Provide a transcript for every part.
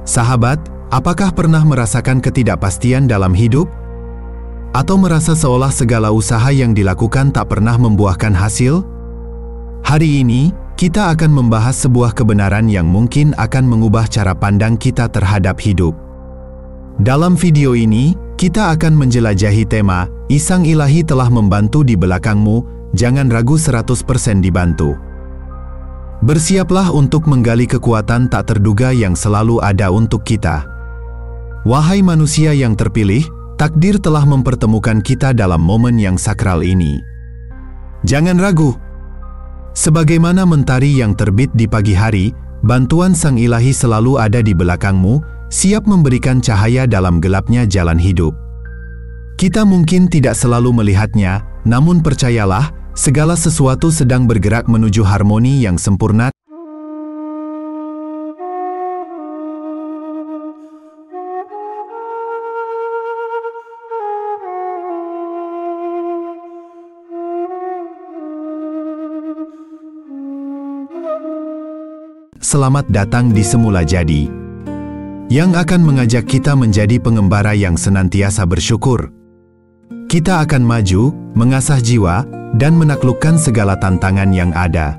Sahabat, apakah pernah merasakan ketidakpastian dalam hidup? Atau merasa seolah segala usaha yang dilakukan tak pernah membuahkan hasil? Hari ini, kita akan membahas sebuah kebenaran yang mungkin akan mengubah cara pandang kita terhadap hidup. Dalam video ini, kita akan menjelajahi tema, Sang Ilahi telah membantu di belakangmu, jangan ragu 100% dibantu. Bersiaplah untuk menggali kekuatan tak terduga yang selalu ada untuk kita. Wahai manusia yang terpilih, takdir telah mempertemukan kita dalam momen yang sakral ini. Jangan ragu. Sebagaimana mentari yang terbit di pagi hari, bantuan Sang Ilahi selalu ada di belakangmu, siap memberikan cahaya dalam gelapnya jalan hidup. Kita mungkin tidak selalu melihatnya, namun percayalah, segala sesuatu sedang bergerak menuju harmoni yang sempurna. Selamat datang di Semula Jadi, yang akan mengajak kita menjadi pengembara yang senantiasa bersyukur. Kita akan maju, mengasah jiwa, dan menaklukkan segala tantangan yang ada.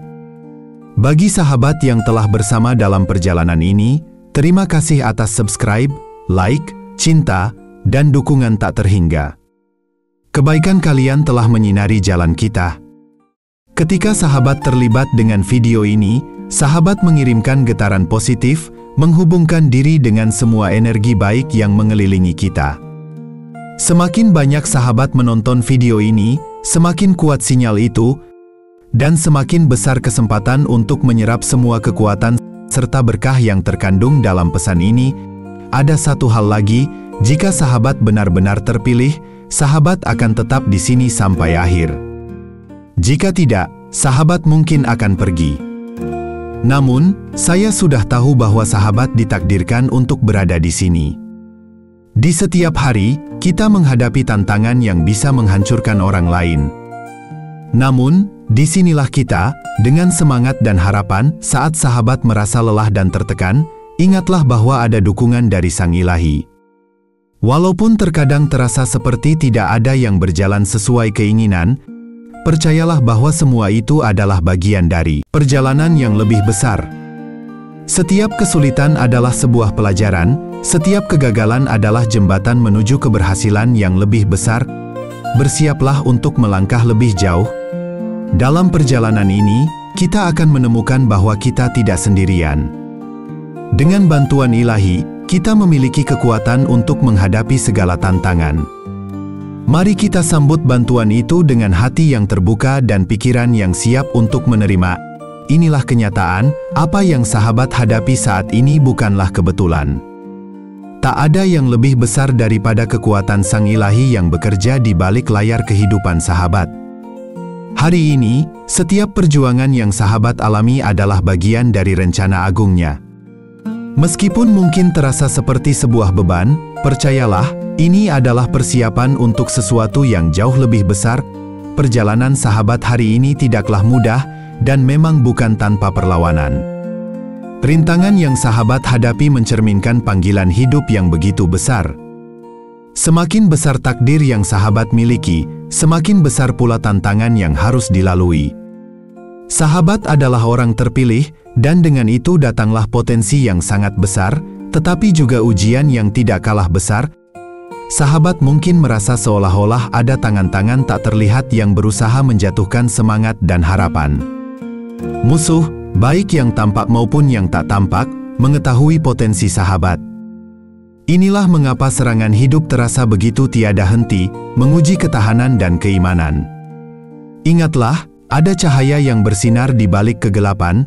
Bagi sahabat yang telah bersama dalam perjalanan ini, terima kasih atas subscribe, like, cinta, dan dukungan tak terhingga. Kebaikan kalian telah menyinari jalan kita. Ketika sahabat terlibat dengan video ini, sahabat mengirimkan getaran positif, menghubungkan diri dengan semua energi baik yang mengelilingi kita. Semakin banyak sahabat menonton video ini, semakin kuat sinyal itu, dan semakin besar kesempatan untuk menyerap semua kekuatan serta berkah yang terkandung dalam pesan ini. Ada satu hal lagi, jika sahabat benar-benar terpilih, sahabat akan tetap di sini sampai akhir. Jika tidak, sahabat mungkin akan pergi. Namun, saya sudah tahu bahwa sahabat ditakdirkan untuk berada di sini. Di setiap hari, kita menghadapi tantangan yang bisa menghancurkan orang lain. Namun, disinilah kita, dengan semangat dan harapan, saat sahabat merasa lelah dan tertekan, ingatlah bahwa ada dukungan dari Sang Ilahi. Walaupun terkadang terasa seperti tidak ada yang berjalan sesuai keinginan, percayalah bahwa semua itu adalah bagian dari perjalanan yang lebih besar. Setiap kesulitan adalah sebuah pelajaran, setiap kegagalan adalah jembatan menuju keberhasilan yang lebih besar. Bersiaplah untuk melangkah lebih jauh. Dalam perjalanan ini, kita akan menemukan bahwa kita tidak sendirian. Dengan bantuan Ilahi, kita memiliki kekuatan untuk menghadapi segala tantangan. Mari kita sambut bantuan itu dengan hati yang terbuka dan pikiran yang siap untuk menerima. Inilah kenyataan, apa yang sahabat hadapi saat ini bukanlah kebetulan. Tak ada yang lebih besar daripada kekuatan Sang Ilahi yang bekerja di balik layar kehidupan sahabat. Hari ini, setiap perjuangan yang sahabat alami adalah bagian dari rencana agungnya. Meskipun mungkin terasa seperti sebuah beban, percayalah, ini adalah persiapan untuk sesuatu yang jauh lebih besar. Perjalanan sahabat hari ini tidaklah mudah, dan memang bukan tanpa perlawanan. Rintangan yang sahabat hadapi mencerminkan panggilan hidup yang begitu besar. Semakin besar takdir yang sahabat miliki, semakin besar pula tantangan yang harus dilalui. Sahabat adalah orang terpilih, dan dengan itu datanglah potensi yang sangat besar, tetapi juga ujian yang tidak kalah besar. Sahabat mungkin merasa seolah-olah ada tangan-tangan tak terlihat yang berusaha menjatuhkan semangat dan harapan. Musuh, baik yang tampak maupun yang tak tampak, mengetahui potensi sahabat. Inilah mengapa serangan hidup terasa begitu tiada henti, menguji ketahanan dan keimanan. Ingatlah, ada cahaya yang bersinar di balik kegelapan,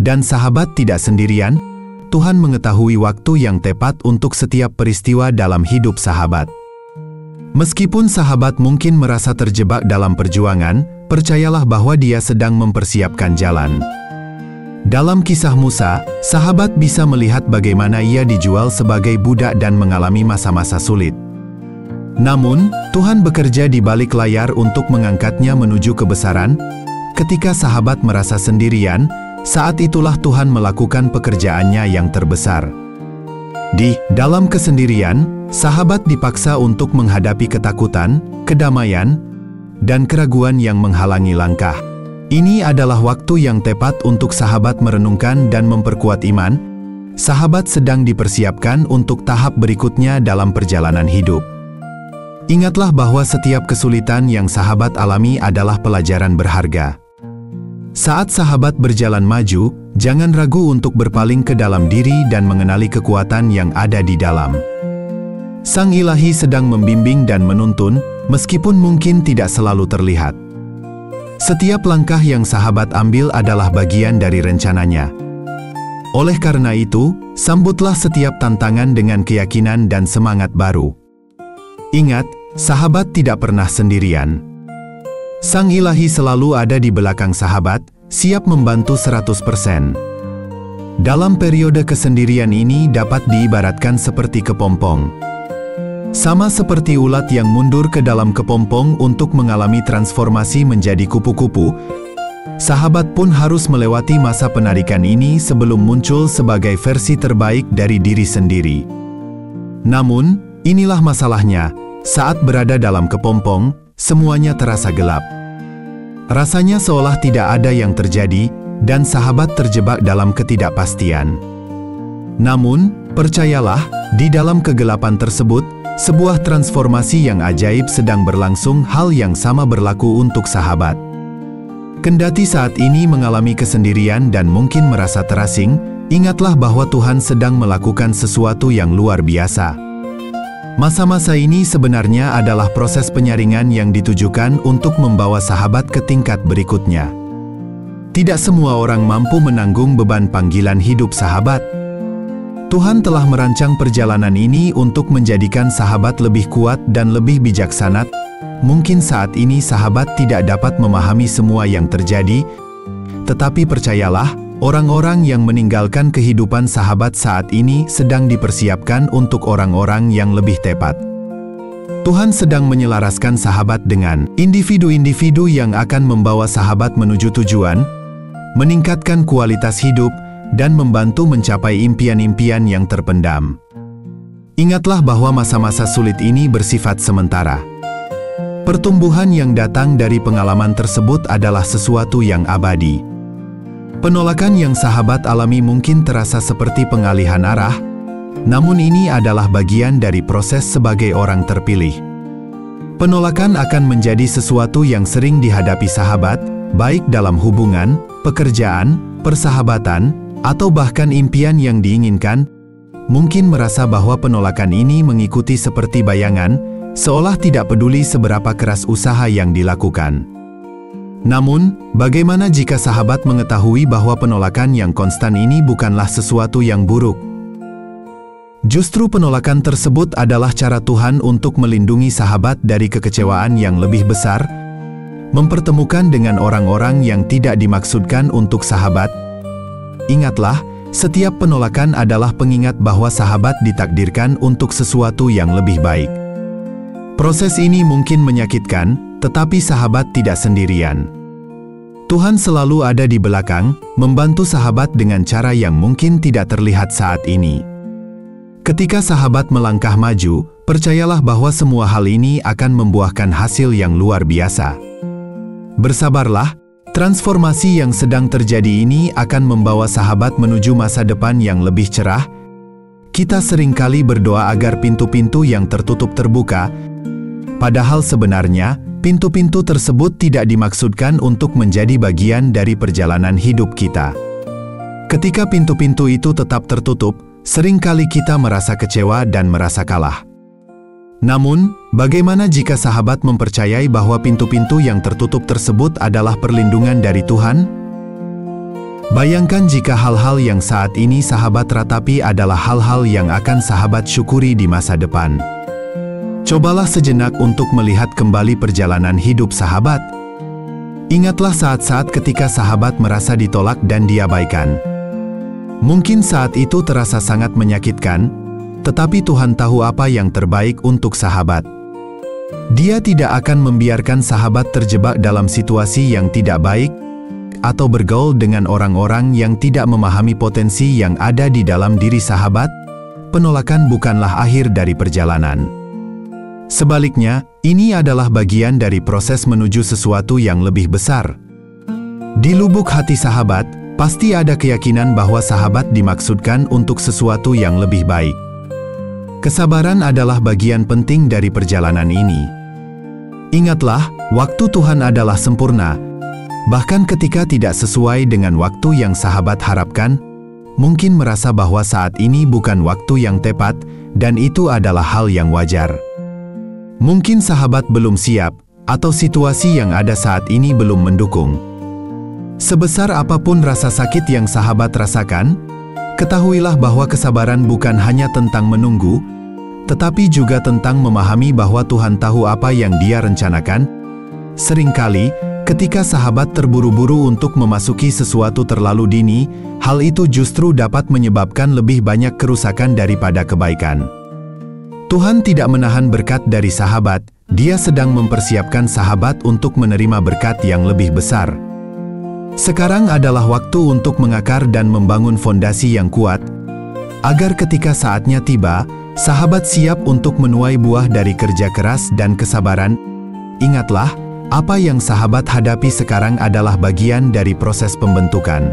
dan sahabat tidak sendirian. Tuhan mengetahui waktu yang tepat untuk setiap peristiwa dalam hidup sahabat. Meskipun sahabat mungkin merasa terjebak dalam perjuangan, percayalah bahwa Dia sedang mempersiapkan jalan. Dalam kisah Musa, sahabat bisa melihat bagaimana ia dijual sebagai budak dan mengalami masa-masa sulit. Namun, Tuhan bekerja di balik layar untuk mengangkatnya menuju kebesaran. Ketika sahabat merasa sendirian, saat itulah Tuhan melakukan pekerjaannya yang terbesar. Di dalam kesendirian, sahabat dipaksa untuk menghadapi ketakutan, kedamaian, dan keraguan yang menghalangi langkah. Ini adalah waktu yang tepat untuk sahabat merenungkan dan memperkuat iman. Sahabat sedang dipersiapkan untuk tahap berikutnya dalam perjalanan hidup. Ingatlah bahwa setiap kesulitan yang sahabat alami adalah pelajaran berharga. Saat sahabat berjalan maju, jangan ragu untuk berpaling ke dalam diri dan mengenali kekuatan yang ada di dalam. Sang Ilahi sedang membimbing dan menuntun, meskipun mungkin tidak selalu terlihat. Setiap langkah yang sahabat ambil adalah bagian dari rencananya. Oleh karena itu, sambutlah setiap tantangan dengan keyakinan dan semangat baru. Ingat, sahabat tidak pernah sendirian. Sang Ilahi selalu ada di belakang sahabat, siap membantu 100%. Dalam periode kesendirian ini dapat diibaratkan seperti kepompong. Sama seperti ulat yang mundur ke dalam kepompong untuk mengalami transformasi menjadi kupu-kupu, sahabat pun harus melewati masa penarikan ini sebelum muncul sebagai versi terbaik dari diri sendiri. Namun, inilah masalahnya, saat berada dalam kepompong, semuanya terasa gelap. Rasanya seolah tidak ada yang terjadi, dan sahabat terjebak dalam ketidakpastian. Namun, percayalah, di dalam kegelapan tersebut, sebuah transformasi yang ajaib sedang berlangsung. Hal yang sama berlaku untuk sahabat. Kendati saat ini mengalami kesendirian dan mungkin merasa terasing, ingatlah bahwa Tuhan sedang melakukan sesuatu yang luar biasa. Masa-masa ini sebenarnya adalah proses penyaringan yang ditujukan untuk membawa sahabat ke tingkat berikutnya. Tidak semua orang mampu menanggung beban panggilan hidup sahabat. Tuhan telah merancang perjalanan ini untuk menjadikan sahabat lebih kuat dan lebih bijaksana. Mungkin saat ini sahabat tidak dapat memahami semua yang terjadi, tetapi percayalah, orang-orang yang meninggalkan kehidupan sahabat saat ini sedang dipersiapkan untuk orang-orang yang lebih tepat. Tuhan sedang menyelaraskan sahabat dengan individu-individu yang akan membawa sahabat menuju tujuan, meningkatkan kualitas hidup, dan membantu mencapai impian-impian yang terpendam. Ingatlah bahwa masa-masa sulit ini bersifat sementara. Pertumbuhan yang datang dari pengalaman tersebut adalah sesuatu yang abadi. Penolakan yang sahabat alami mungkin terasa seperti pengalihan arah, namun ini adalah bagian dari proses sebagai orang terpilih. Penolakan akan menjadi sesuatu yang sering dihadapi sahabat, baik dalam hubungan, pekerjaan, persahabatan, atau bahkan impian yang diinginkan. Mungkin merasa bahwa penolakan ini mengikuti seperti bayangan, seolah tidak peduli seberapa keras usaha yang dilakukan. Namun, bagaimana jika sahabat mengetahui bahwa penolakan yang konstan ini bukanlah sesuatu yang buruk? Justru penolakan tersebut adalah cara Tuhan untuk melindungi sahabat dari kekecewaan yang lebih besar, mempertemukan dengan orang-orang yang tidak dimaksudkan untuk sahabat. Ingatlah, setiap penolakan adalah pengingat bahwa sahabat ditakdirkan untuk sesuatu yang lebih baik. Proses ini mungkin menyakitkan, tetapi sahabat tidak sendirian. Tuhan selalu ada di belakang, membantu sahabat dengan cara yang mungkin tidak terlihat saat ini. Ketika sahabat melangkah maju, percayalah bahwa semua hal ini akan membuahkan hasil yang luar biasa. Bersabarlah, transformasi yang sedang terjadi ini akan membawa sahabat menuju masa depan yang lebih cerah. Kita seringkali berdoa agar pintu-pintu yang tertutup terbuka, padahal sebenarnya, pintu-pintu tersebut tidak dimaksudkan untuk menjadi bagian dari perjalanan hidup kita. Ketika pintu-pintu itu tetap tertutup, seringkali kita merasa kecewa dan merasa kalah. Namun, bagaimana jika sahabat mempercayai bahwa pintu-pintu yang tertutup tersebut adalah perlindungan dari Tuhan? Bayangkan jika hal-hal yang saat ini sahabat ratapi adalah hal-hal yang akan sahabat syukuri di masa depan. Cobalah sejenak untuk melihat kembali perjalanan hidup sahabat. Ingatlah saat-saat ketika sahabat merasa ditolak dan diabaikan. Mungkin saat itu terasa sangat menyakitkan, tetapi Tuhan tahu apa yang terbaik untuk sahabat. Dia tidak akan membiarkan sahabat terjebak dalam situasi yang tidak baik, atau bergaul dengan orang-orang yang tidak memahami potensi yang ada di dalam diri sahabat. penolakan bukanlah akhir dari perjalanan. Sebaliknya, ini adalah bagian dari proses menuju sesuatu yang lebih besar. Di lubuk hati sahabat, pasti ada keyakinan bahwa sahabat dimaksudkan untuk sesuatu yang lebih baik. Kesabaran adalah bagian penting dari perjalanan ini. Ingatlah, waktu Tuhan adalah sempurna. Bahkan ketika tidak sesuai dengan waktu yang sahabat harapkan, mungkin merasa bahwa saat ini bukan waktu yang tepat, dan itu adalah hal yang wajar. Mungkin sahabat belum siap, atau situasi yang ada saat ini belum mendukung. Sebesar apapun rasa sakit yang sahabat rasakan, ketahuilah bahwa kesabaran bukan hanya tentang menunggu, tetapi juga tentang memahami bahwa Tuhan tahu apa yang Dia rencanakan. Seringkali, ketika sahabat terburu-buru untuk memasuki sesuatu terlalu dini, hal itu justru dapat menyebabkan lebih banyak kerusakan daripada kebaikan. Tuhan tidak menahan berkat dari sahabat, Dia sedang mempersiapkan sahabat untuk menerima berkat yang lebih besar. Sekarang adalah waktu untuk mengakar dan membangun fondasi yang kuat, agar ketika saatnya tiba, sahabat siap untuk menuai buah dari kerja keras dan kesabaran. Ingatlah, apa yang sahabat hadapi sekarang adalah bagian dari proses pembentukan.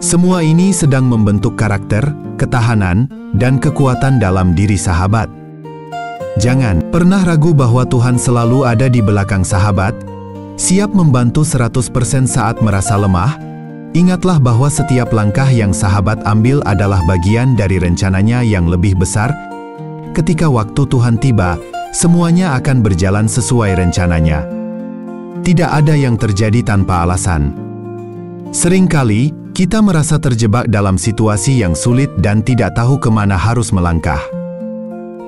Semua ini sedang membentuk karakter, ketahanan, dan kekuatan dalam diri sahabat. Jangan pernah ragu bahwa Tuhan selalu ada di belakang sahabat, siap membantu 100% saat merasa lemah. Ingatlah bahwa setiap langkah yang sahabat ambil adalah bagian dari rencananya yang lebih besar. Ketika waktu Tuhan tiba, semuanya akan berjalan sesuai rencananya. Tidak ada yang terjadi tanpa alasan. Seringkali, kita merasa terjebak dalam situasi yang sulit dan tidak tahu kemana harus melangkah.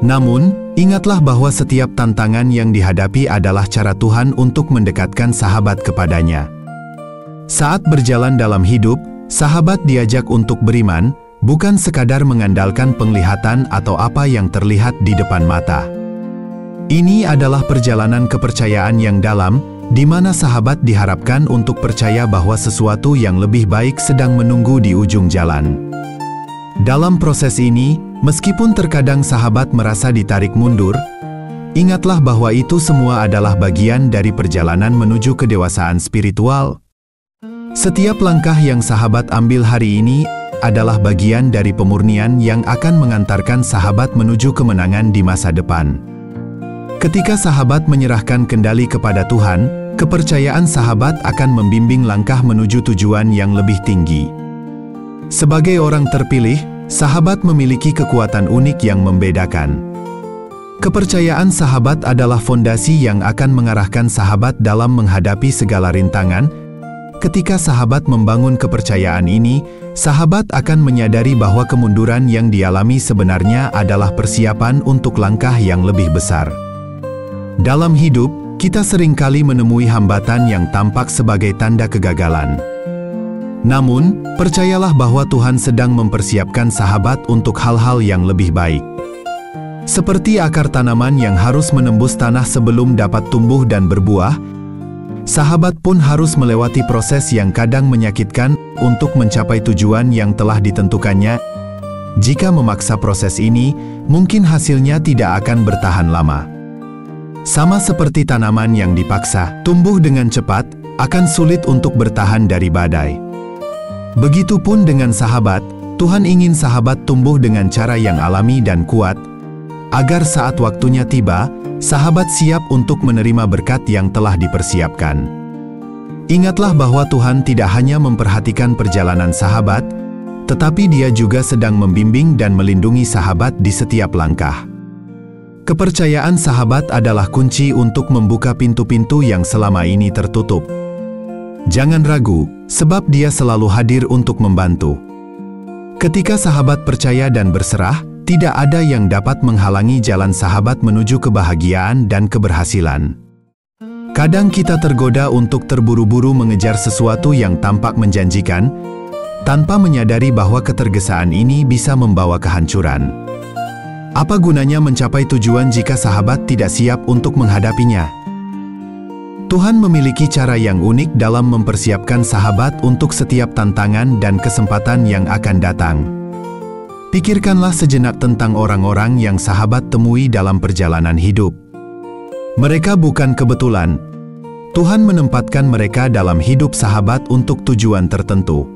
Namun, ingatlah bahwa setiap tantangan yang dihadapi adalah cara Tuhan untuk mendekatkan sahabat kepadanya. Saat berjalan dalam hidup, sahabat diajak untuk beriman, bukan sekadar mengandalkan penglihatan atau apa yang terlihat di depan mata. Ini adalah perjalanan kepercayaan yang dalam, di mana sahabat diharapkan untuk percaya bahwa sesuatu yang lebih baik sedang menunggu di ujung jalan. Dalam proses ini, meskipun terkadang sahabat merasa ditarik mundur, ingatlah bahwa itu semua adalah bagian dari perjalanan menuju kedewasaan spiritual. Setiap langkah yang sahabat ambil hari ini adalah bagian dari pemurnian yang akan mengantarkan sahabat menuju kemenangan di masa depan. Ketika sahabat menyerahkan kendali kepada Tuhan, kepercayaan sahabat akan membimbing langkah menuju tujuan yang lebih tinggi. Sebagai orang terpilih, sahabat memiliki kekuatan unik yang membedakan. Kepercayaan sahabat adalah fondasi yang akan mengarahkan sahabat dalam menghadapi segala rintangan. Ketika sahabat membangun kepercayaan ini, sahabat akan menyadari bahwa kemunduran yang dialami sebenarnya adalah persiapan untuk langkah yang lebih besar. Dalam hidup, kita seringkali menemui hambatan yang tampak sebagai tanda kegagalan. Namun, percayalah bahwa Tuhan sedang mempersiapkan sahabat untuk hal-hal yang lebih baik. Seperti akar tanaman yang harus menembus tanah sebelum dapat tumbuh dan berbuah, sahabat pun harus melewati proses yang kadang menyakitkan untuk mencapai tujuan yang telah ditentukannya. Jika memaksa proses ini, mungkin hasilnya tidak akan bertahan lama. Sama seperti tanaman yang dipaksa tumbuh dengan cepat, akan sulit untuk bertahan dari badai. Begitupun dengan sahabat, Tuhan ingin sahabat tumbuh dengan cara yang alami dan kuat, agar saat waktunya tiba, sahabat siap untuk menerima berkat yang telah dipersiapkan. Ingatlah bahwa Tuhan tidak hanya memperhatikan perjalanan sahabat, tetapi Dia juga sedang membimbing dan melindungi sahabat di setiap langkah. Kepercayaan sahabat adalah kunci untuk membuka pintu-pintu yang selama ini tertutup. Jangan ragu, sebab Dia selalu hadir untuk membantu. Ketika sahabat percaya dan berserah, tidak ada yang dapat menghalangi jalan sahabat menuju kebahagiaan dan keberhasilan. Kadang kita tergoda untuk terburu-buru mengejar sesuatu yang tampak menjanjikan, tanpa menyadari bahwa ketergesaan ini bisa membawa kehancuran. Apa gunanya mencapai tujuan jika sahabat tidak siap untuk menghadapinya? Tuhan memiliki cara yang unik dalam mempersiapkan sahabat untuk setiap tantangan dan kesempatan yang akan datang. Pikirkanlah sejenak tentang orang-orang yang sahabat temui dalam perjalanan hidup. Mereka bukan kebetulan. Tuhan menempatkan mereka dalam hidup sahabat untuk tujuan tertentu.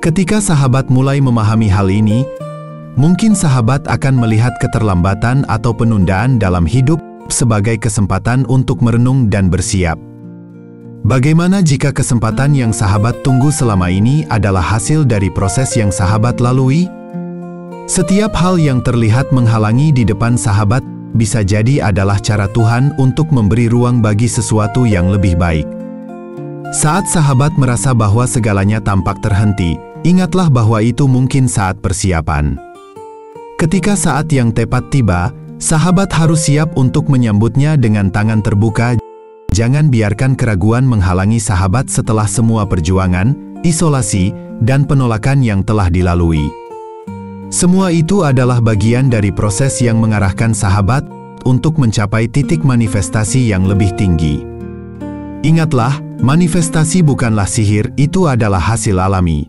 Ketika sahabat mulai memahami hal ini, mungkin sahabat akan melihat keterlambatan atau penundaan dalam hidup sebagai kesempatan untuk merenung dan bersiap. Bagaimana jika kesempatan yang sahabat tunggu selama ini adalah hasil dari proses yang sahabat lalui? Setiap hal yang terlihat menghalangi di depan sahabat bisa jadi adalah cara Tuhan untuk memberi ruang bagi sesuatu yang lebih baik. Saat sahabat merasa bahwa segalanya tampak terhenti, ingatlah bahwa itu mungkin saat persiapan. Ketika saat yang tepat tiba, sahabat harus siap untuk menyambutnya dengan tangan terbuka. Jangan biarkan keraguan menghalangi sahabat setelah semua perjuangan, isolasi, dan penolakan yang telah dilalui. Semua itu adalah bagian dari proses yang mengarahkan sahabat untuk mencapai titik manifestasi yang lebih tinggi. Ingatlah, manifestasi bukanlah sihir, itu adalah hasil alami.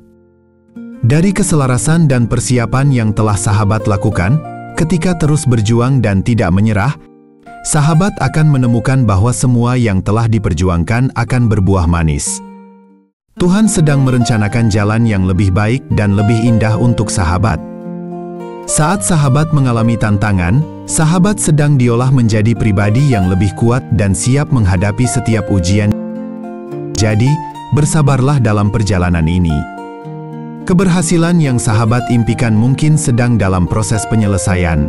Dari keselarasan dan persiapan yang telah sahabat lakukan, ketika terus berjuang dan tidak menyerah, sahabat akan menemukan bahwa semua yang telah diperjuangkan akan berbuah manis. Tuhan sedang merencanakan jalan yang lebih baik dan lebih indah untuk sahabat. Saat sahabat mengalami tantangan, sahabat sedang diolah menjadi pribadi yang lebih kuat dan siap menghadapi setiap ujian. Jadi, bersabarlah dalam perjalanan ini. Keberhasilan yang sahabat impikan mungkin sedang dalam proses penyelesaian.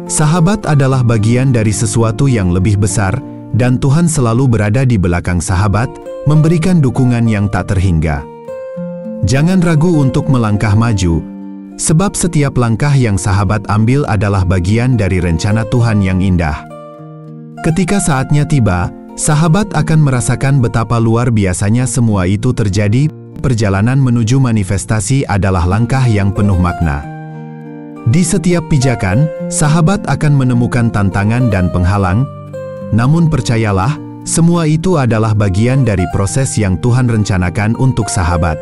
Sahabat adalah bagian dari sesuatu yang lebih besar, dan Tuhan selalu berada di belakang sahabat, memberikan dukungan yang tak terhingga. Jangan ragu untuk melangkah maju, sebab setiap langkah yang sahabat ambil adalah bagian dari rencana Tuhan yang indah. Ketika saatnya tiba, sahabat akan merasakan betapa luar biasanya semua itu terjadi. Perjalanan menuju manifestasi adalah langkah yang penuh makna. Di setiap pijakan, sahabat akan menemukan tantangan dan penghalang. Namun percayalah, semua itu adalah bagian dari proses yang Tuhan rencanakan untuk sahabat.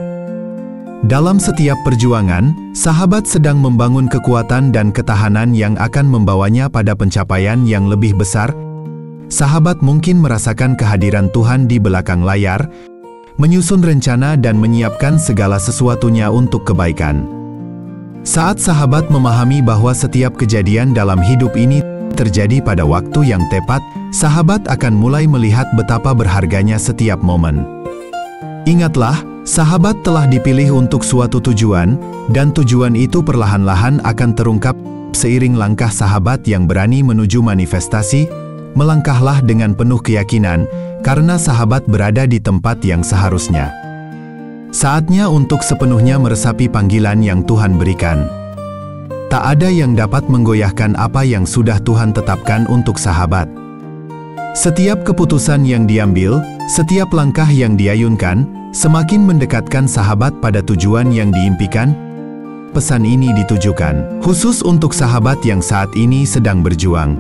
Dalam setiap perjuangan, sahabat sedang membangun kekuatan dan ketahanan yang akan membawanya pada pencapaian yang lebih besar. Sahabat mungkin merasakan kehadiran Tuhan di belakang layar, menyusun rencana dan menyiapkan segala sesuatunya untuk kebaikan. Saat sahabat memahami bahwa setiap kejadian dalam hidup ini terjadi pada waktu yang tepat, sahabat akan mulai melihat betapa berharganya setiap momen. Ingatlah, sahabat telah dipilih untuk suatu tujuan, dan tujuan itu perlahan-lahan akan terungkap seiring langkah sahabat yang berani menuju manifestasi. Melangkahlah dengan penuh keyakinan, karena sahabat berada di tempat yang seharusnya. Saatnya untuk sepenuhnya meresapi panggilan yang Tuhan berikan. Tak ada yang dapat menggoyahkan apa yang sudah Tuhan tetapkan untuk sahabat. Setiap keputusan yang diambil, setiap langkah yang diayunkan, semakin mendekatkan sahabat pada tujuan yang diimpikan. Pesan ini ditujukan khusus untuk sahabat yang saat ini sedang berjuang.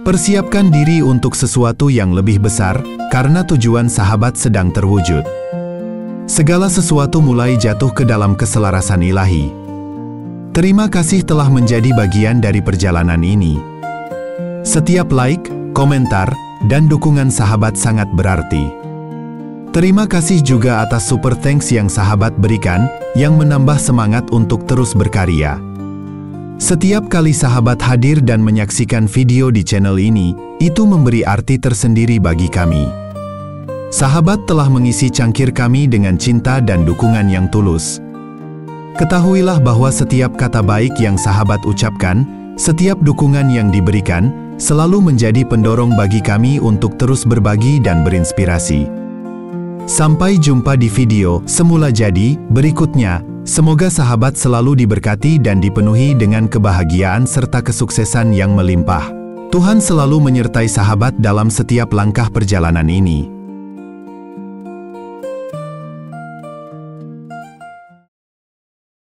Persiapkan diri untuk sesuatu yang lebih besar, karena tujuan sahabat sedang terwujud. Segala sesuatu mulai jatuh ke dalam keselarasan ilahi. Terima kasih telah menjadi bagian dari perjalanan ini. Setiap like, komentar, dan dukungan sahabat sangat berarti. Terima kasih juga atas super thanks yang sahabat berikan, yang menambah semangat untuk terus berkarya. Setiap kali sahabat hadir dan menyaksikan video di channel ini, itu memberi arti tersendiri bagi kami. Sahabat telah mengisi cangkir kami dengan cinta dan dukungan yang tulus. Ketahuilah bahwa setiap kata baik yang sahabat ucapkan, setiap dukungan yang diberikan, selalu menjadi pendorong bagi kami untuk terus berbagi dan berinspirasi. Sampai jumpa di video Semula Jadi berikutnya. Semoga sahabat selalu diberkati dan dipenuhi dengan kebahagiaan serta kesuksesan yang melimpah. Tuhan selalu menyertai sahabat dalam setiap langkah perjalanan ini.